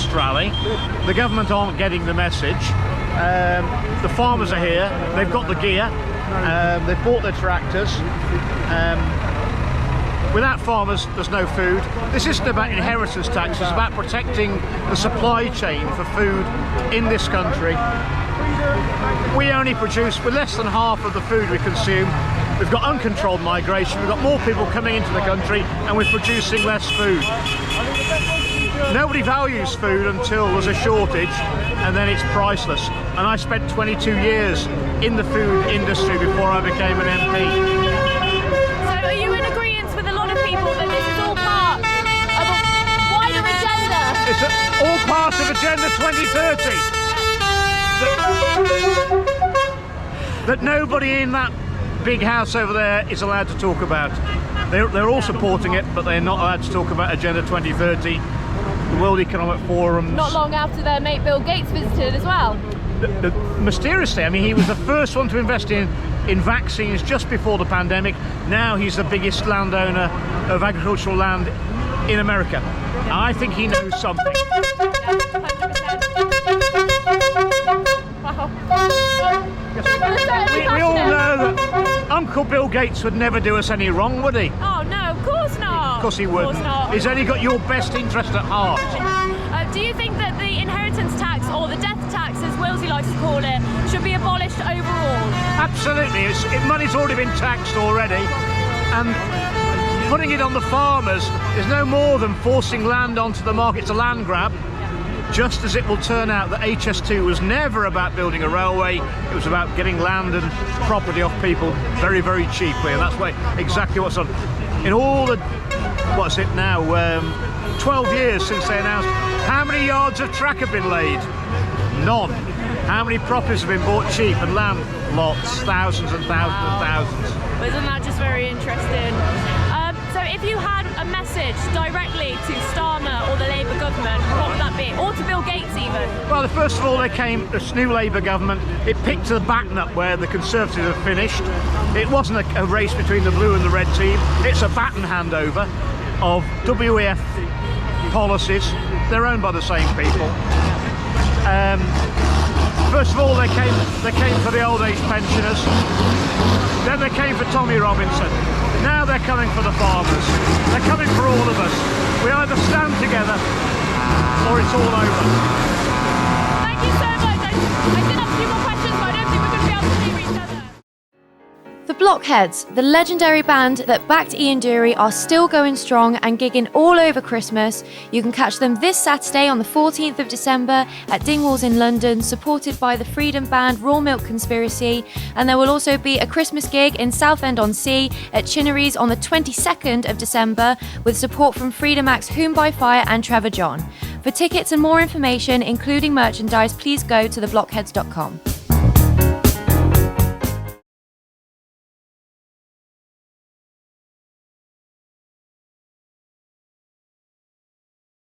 breakfast rally. The government aren't getting the message. The farmers are here, they've got the gear, they've bought their tractors. Without farmers, there's no food. This isn't about inheritance tax, it's about protecting the supply chain for food in this country. We only produce less than half of the food we consume. We've got uncontrolled migration, we've got more people coming into the country, and we're producing less food. Nobody values food until there's a shortage, and then it's priceless. And I spent 22 years in the food industry before I became an MP. So are you in agreement with a lot of people that this is all part of a wider agenda? It's all part of Agenda 2030. That nobody in that big house over there is allowed to talk about. They're all supporting it, but they're not allowed to talk about Agenda 2030, the World Economic Forum. Not long after their mate Bill Gates visited as well. Mysteriously, I mean, he was the first one to invest in vaccines just before the pandemic. Now he's the biggest landowner of agricultural land in America. I think he knows something. Yeah, 100%. Wow. We all know that Uncle Bill Gates would never do us any wrong, would he? Oh no, of course not. Of course he wouldn't. Of course not. He's only got your best interest at heart. Do you think that the inheritance tax, or the death tax as Willsey likes to call it, should be abolished overall? Absolutely. Money's already been taxed already, and putting it on the farmers is no more than forcing land onto the market. It's a land grab. Just as it will turn out that HS2 was never about building a railway, it was about getting land and property off people very, very cheaply, and that's exactly what's on. In all the, what's it now, 12 years since they announced, how many yards of track have been laid? None. How many properties have been bought cheap, and land? Lots, thousands and thousands and thousands. Well, isn't that just very interesting? So if you had a message directly to Starmer or the Labour government, what would that be? Or to Bill Gates even? Well, first of all, this new Labour government, it picked to the baton up where the Conservatives have finished. It wasn't a race between the blue and the red team. It's a baton handover of WEF policies. They're owned by the same people. First of all, they came for the old age pensioners. Then they came for Tommy Robinson. Now they're coming for the farmers. They're coming for all of us. We either stand together or it's all over. Thank you so much. I did have a few more questions, but I don't think we're going to be able to hear each other. The Blockheads, the legendary band that backed Ian Dury, are still going strong and gigging all over Christmas. You can catch them this Saturday on the 14th of December at Dingwalls in London, supported by the Freedom Band Raw Milk Conspiracy. And there will also be a Christmas gig in Southend-on-Sea at Chinnery's on the 22nd of December with support from Freedom Acts Whom by Fire and Trevor John. For tickets and more information, including merchandise, please go to theblockheads.com.